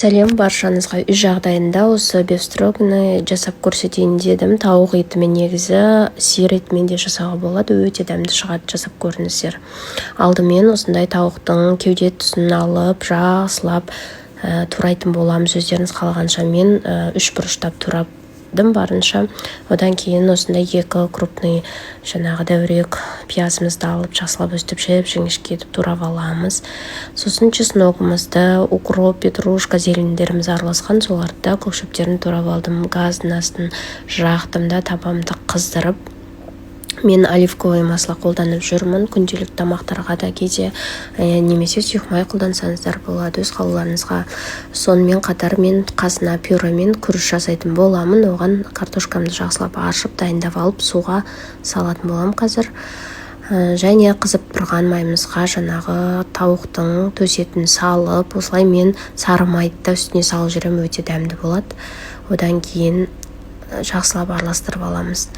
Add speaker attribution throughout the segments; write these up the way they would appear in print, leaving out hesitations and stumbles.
Speaker 1: Сәлем баршаңызға. Үй жағдайында осы бефстроганы жасап көрсетейін дедім. Тауық етімен негізі сиыр етімен де жасауға болады, өте дәмді шығады, жасап көріңіздер. Алдымен осындай тауықтың кеуде тұсын алып, жақсылап турайтын боламыз. Өздеріңіз қалағанша мен 3 бұрыштап турадым барынша. Одан кейін осындай 2 крупный жаңағы дәурек пиязымызды алып, жақсылап өстіп жіңішке етіп турап аламыз. Сосын чесногымызды, укроп, петрушка, зелендеріміз араласқан, соларды көкшөптерін турап алдым. Газдың астын жақтым да табамды қыздырып. Мен оливковый масло қолданып жүрмін. Күнделік тамақтарға да кейде немесе сұйық қолдансаңыздар болады, өз қалауларыңызға. Сонымен қатар мен қасына пюремен күріш жасайтын боламын. Оған картошкамды жақсылап ашып, дайындап алып, суға салатын болам қазір. Және қызып тұрған майымызға жаңағы тауықтың төсетін салып, осылай мен сары майды да үстіне салып жүрем, өте дәмді болады. Одан кейін жақсылап араластырып аламыз.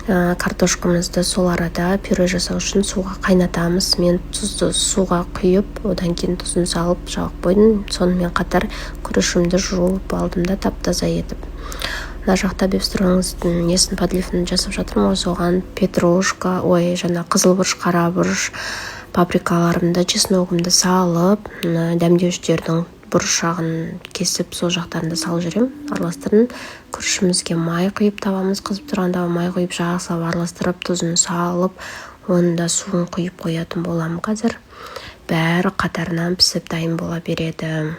Speaker 1: Картошкамызды сол арада пюре жасау үшін суға қайнатамыз. Мен тұзды суға құйып, одан кейін тұзын салып жауып қойдым. Сонымен қатар күрішімді жуып алдым да тап-таза етіп. Мына жақта бефстрогымыздың несін подлифін жасап жатырмын. Оған петрушка, қызыл бұрыш, қара бұрыш, паприкаларымды, чесногымды салып, дәмдеуіштердің бұрышағын кесіп, сол жақтарында салып жүрем, араластырын. Күрішімізге май құйып табамыз, қызып тұрғанда май құйып жақсылап араластырып, тұзын салып, оны да суын құйып қоятын болам қазір. Бәрі қатарынан пісіп дайын бола береді.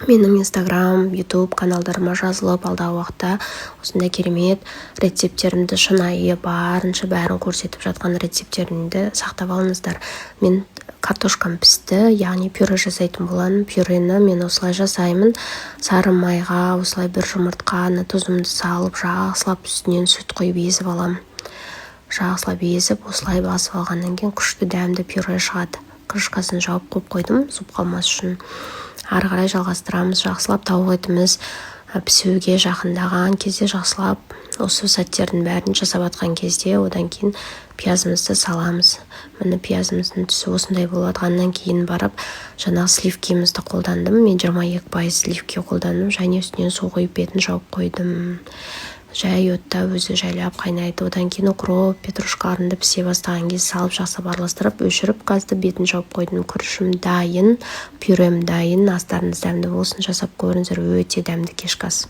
Speaker 1: Менің Instagram, YouTube каналдарыма жазылып, алдағы уақытта осындай керемет рецепттерімді шынайы барынша бәрін көрсетіп жатқан рецепттерімді сақтап алыңыздар. Мен картошкам пісті, яғни пюре жасайтын боламын. Пюрені мен осылай жасаймын. Сары майға осылай бір жұмыртқаны, тұзымды салып, жақсылап үстінен сүт құйып езіп алам. Жақсылап езіп, осылай басып алғаннан кейін күшті дәмді пюре шығады. Крышкасын жауып қойып қойдым, суып қалмас үшін. Ары қарай жалғастырамыз. Жақсылап тауық етіміз пісуге жақындаған кезде жақсылап осы сәттердің бәрін жасап атқан кезде одан кейін пиязымызды саламыз. Міне пиязымыздың түсі осындай болғаннан кейін барып жаңағы сливкемізді қолдандым. Мен 22% сливке қолдандым. Және үстінен су құйып бетін жауып қойдым. Жай отта өзі жайлап қайнайды. Одан кейін укроп, петрушкаларымды пісе бастаған кезде салып жақсылап араластырып, өшіріп, газды бетін жауып қойдым. Күрішім дайын, пюрем дайын. Астарыңыз дәмді болсын, жасап көріңіздер, өте дәмді кешкі ас.